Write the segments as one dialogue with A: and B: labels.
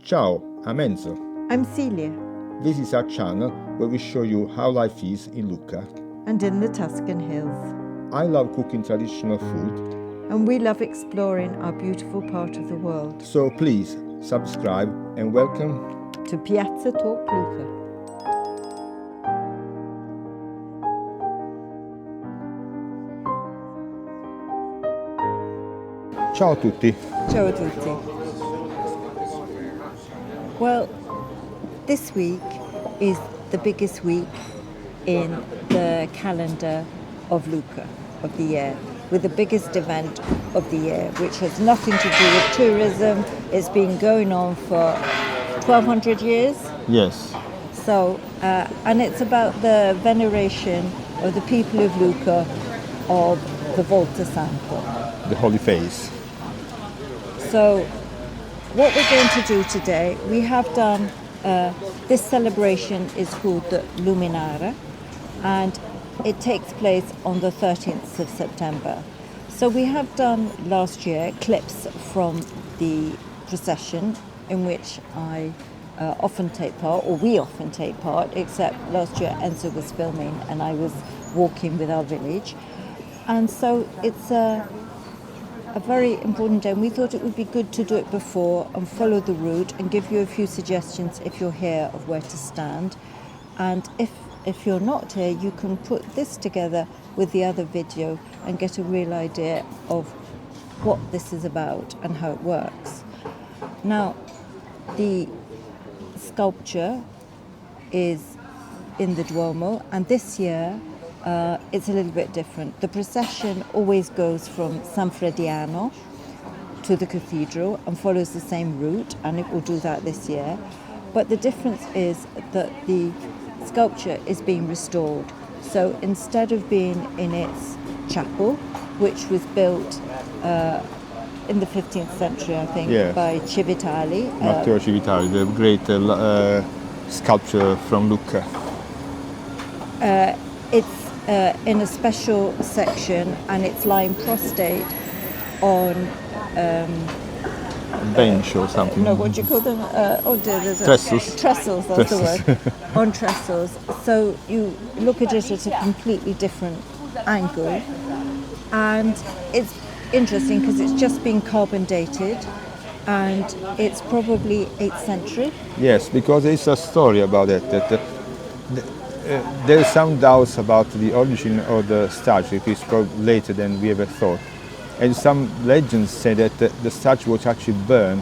A: Ciao, I'm Enzo.
B: I'm Celia,
A: This is our channel where we show you how life is in Lucca.
B: and in the Tuscan hills.
A: I love cooking traditional food,
B: And we love exploring our beautiful part of the world.
A: so please subscribe and welcome.
B: To Piazza Talk Lucca.
A: Ciao a tutti.
B: Ciao a tutti. Well, this week is the biggest week in the calendar of Lucca, of the year, with the biggest event of the year, which has nothing to do with tourism. It's been going on for 1200 years.
A: Yes.
B: So, and it's about the veneration of the people of Lucca of the Volto Santo.
A: The Holy Face.
B: So, what we're going to do today, we have done, this celebration is called the Luminara, and it takes place on the 13th of September. So we have done last year clips from the procession in which I often take part, or we often take part, except last year Enzo was filming and I was walking with our village. And so it's a very important day, and we thought it would be good to do it before and follow the route and give you a few suggestions if you're here of where to stand. And if you're not here, you can put this together with the other video and get a real idea of what this is about and how it works. Now, the sculpture is in the Duomo, and this year it's a little bit different. The procession always goes from San Frediano to the cathedral and follows the same route, and it will do that this year. But the difference is that the sculpture is being restored. So instead of being in its chapel, which was built in the 15th century, I think,
A: Yes.
B: by Civitali.
A: Matteo Civitali, the great sculpture from Lucca.
B: It's in a special section, and it's lying prostrate on
A: Bench or something.
B: no, what do you call them? Oh dear, there's
A: Trestles.
B: Trestles, that's
A: Trestles.
B: the word. On trestles. So you look at it at a completely different angle, and it's interesting because it's just been carbon dated, and it's probably 8th century.
A: Yes, because there is a story about it. That there are some doubts about the origin of the statue. It is probably later than we ever thought. And some legends say that the statue was actually burned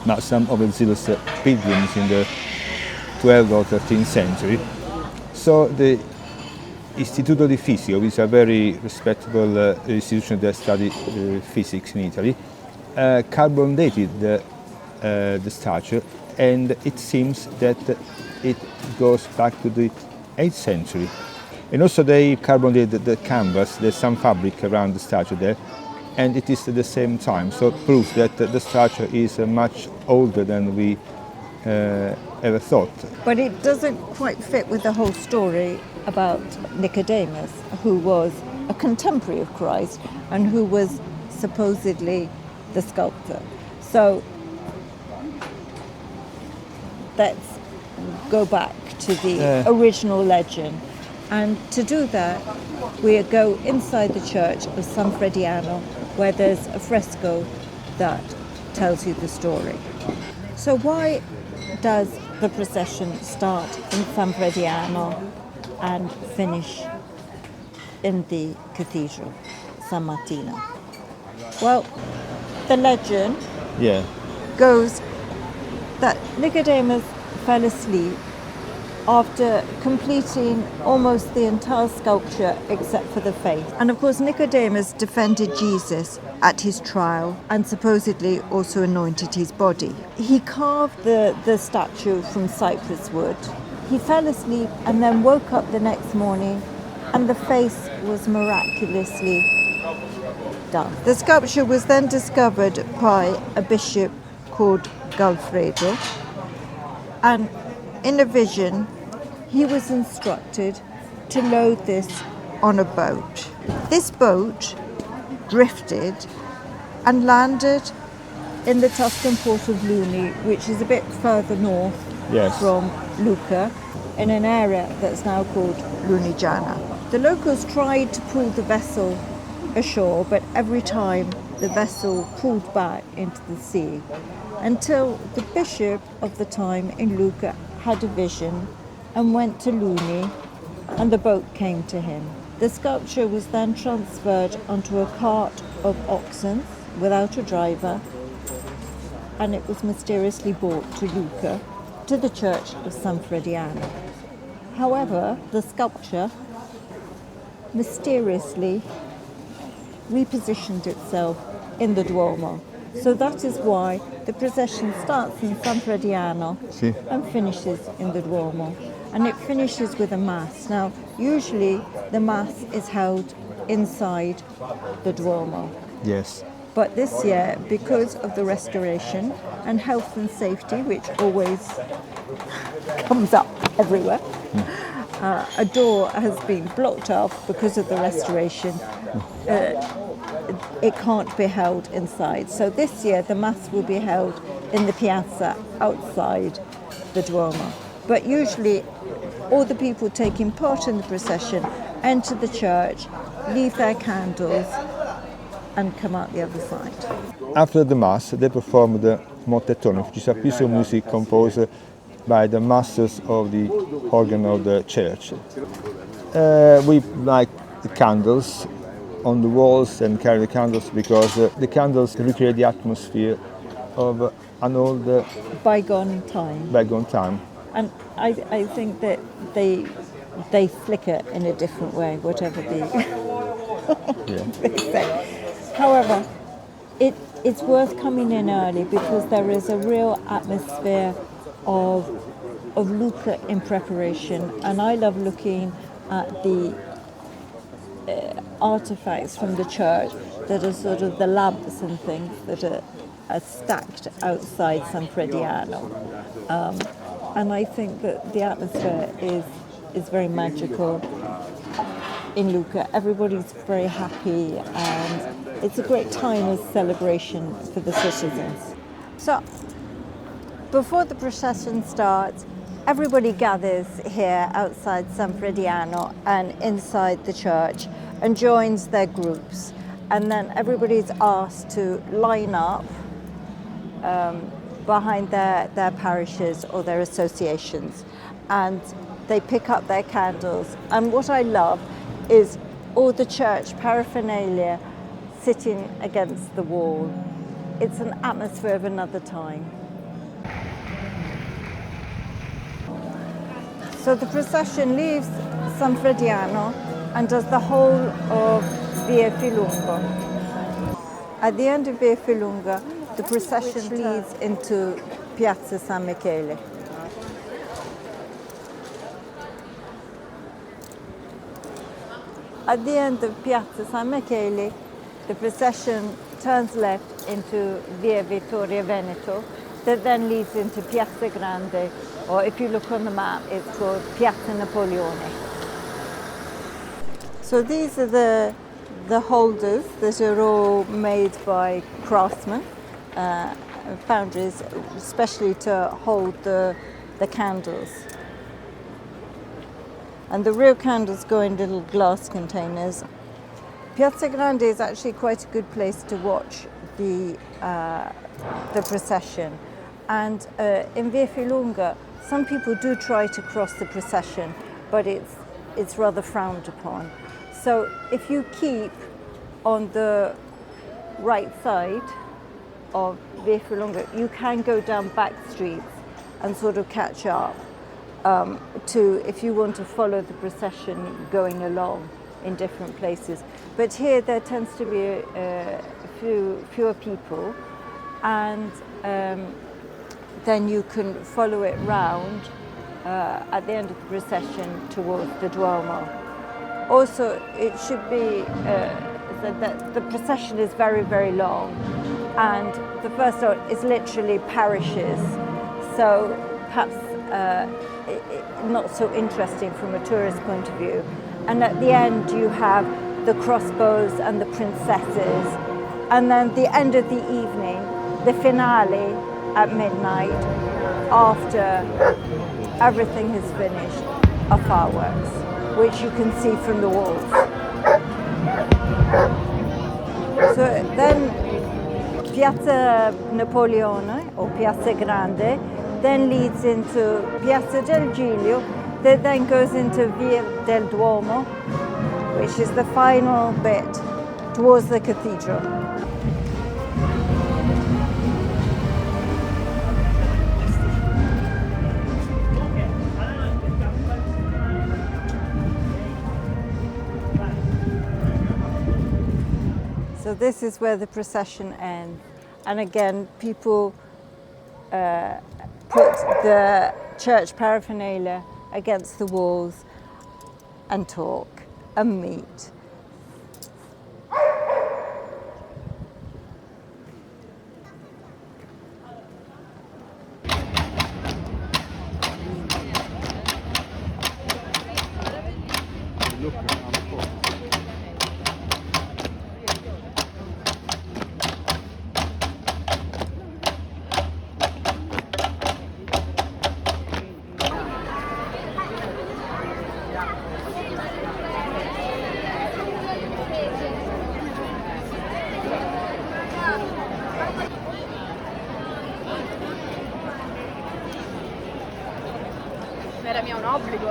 A: by some overzealous pilgrims in the 12th or 13th century. So the Istituto di Fisico, which is a very respectable institution that studies physics in Italy, carbon dated the statue, and it seems that it goes back to the 8th century. And also they carbon dated the canvas. There's some fabric around the statue there, and it is at the same time. So it proves that the statue is much older than we ever thought.
B: But it doesn't quite fit with the whole story about Nicodemus, who was a contemporary of Christ and who was supposedly the sculptor. So let's go back to the original legend. And to do that, we go inside the church of San Frediano, where there's a fresco that tells you the story. So why does the procession start in San Frediano and finish in the cathedral, San Martino? Well, the legend goes that Nicodemus fell asleep after completing almost the entire sculpture except for the face. And of course, Nicodemus defended Jesus at his trial and supposedly also anointed his body. He carved the statue from cypress wood. He fell asleep and then woke up the next morning, and the face was miraculously done. The sculpture was then discovered by a bishop called Galfredo, and in a vision, he was instructed to load this on a boat. This boat drifted and landed in the Tuscan port of Luni, which is a bit further north
A: Yes.
B: from Lucca, in an area that's now called Lunigiana. The locals tried to pull the vessel ashore, but every time the vessel pulled back into the sea, until the bishop of the time in Lucca had a vision and went to Luni, and the boat came to him. The sculpture was then transferred onto a cart of oxen without a driver, and it was mysteriously brought to Lucca, to the church of San Frediano. However, the sculpture mysteriously repositioned itself in the Duomo. So that is why the procession starts in San Frediano
A: Sì.
B: and finishes in the Duomo. And it finishes with a mass. Now, usually the mass is held inside the Duomo.
A: Yes.
B: But this year, because of the restoration and health and safety, which always comes up everywhere, a door has been blocked off because of the restoration. It can't be held inside. So this year, the Mass will be held in the piazza outside the Duomo. But usually, all the people taking part in the procession enter the church, leave their candles, and come out the other side.
A: After the Mass, they perform the Mottettone, which is a piece of music composed by the masters of the organ of the church. We light the candles on the walls and carry the candles because the candles recreate the atmosphere of an old
B: Bygone time.
A: bygone time.
B: And I think that they flicker in a different way, whatever they say. However, it's worth coming in early because there is a real atmosphere of Lucca in preparation, and I love looking at the artifacts from the church that are sort of the lamps and things that are stacked outside San Frediano. And I think that the atmosphere is very magical in Lucca. Everybody's very happy and it's a great time of celebration for the citizens. So, before the procession starts, everybody gathers here outside San Frediano and inside the church and joins their groups. And then everybody's asked to line up behind their parishes or their associations, and they pick up their candles. And what I love is all the church paraphernalia sitting against the wall. It's an atmosphere of another time. So the procession leaves San Frediano and does the whole of Via Filungo. At the end of Via Filunga, the procession leads into Piazza San Michele. At the end of Piazza San Michele, the procession turns left into Via Vittorio Veneto, that then leads into Piazza Grande, or if you look on the map, it's called Piazza Napoleone. So these are the holders that are all made by craftsmen, foundries, especially to hold the candles. And the real candles go in little glass containers. Piazza Grande is actually quite a good place to watch the procession. And in Via Filunga, some people do try to cross the procession, but it's rather frowned upon. So if you keep on the right side of Via Filunga, you can go down back streets and sort of catch up to if you want to follow the procession going along in different places. But here there tends to be fewer people, and then you can follow it round at the end of the procession towards the Duomo. Also, it should be said that the procession is very, very long, and the first one is literally parishes, so perhaps not so interesting from a tourist point of view. And at the end you have the crossbows and the princesses, and then the end of the evening the finale at midnight after everything is finished of fireworks, which you can see from the walls. So then Piazza Napoleone or Piazza Grande then leads into Piazza del Giglio, that then goes into Via del Duomo, which is the final bit towards the cathedral. So this is where the procession ends. And again, people put the church paraphernalia against the walls and talk and meet.
C: Era mio un obbligo,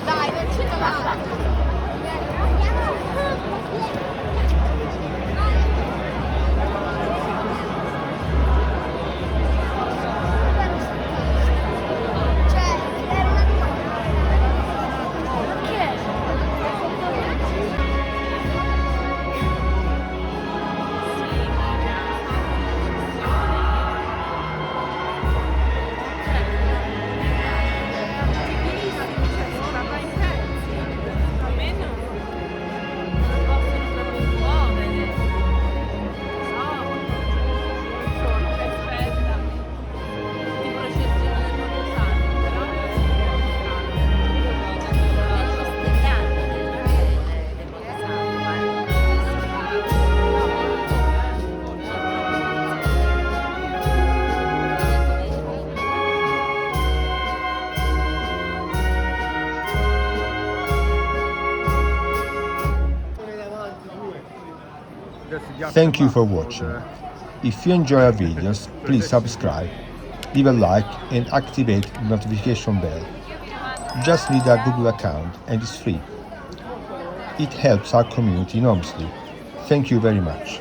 C: Dai, non ce la basta.
A: Thank you for watching. If you enjoy our videos, please subscribe, leave a like and activate the notification bell. You just need a Google account and it's free. It helps our community enormously. Thank you very much.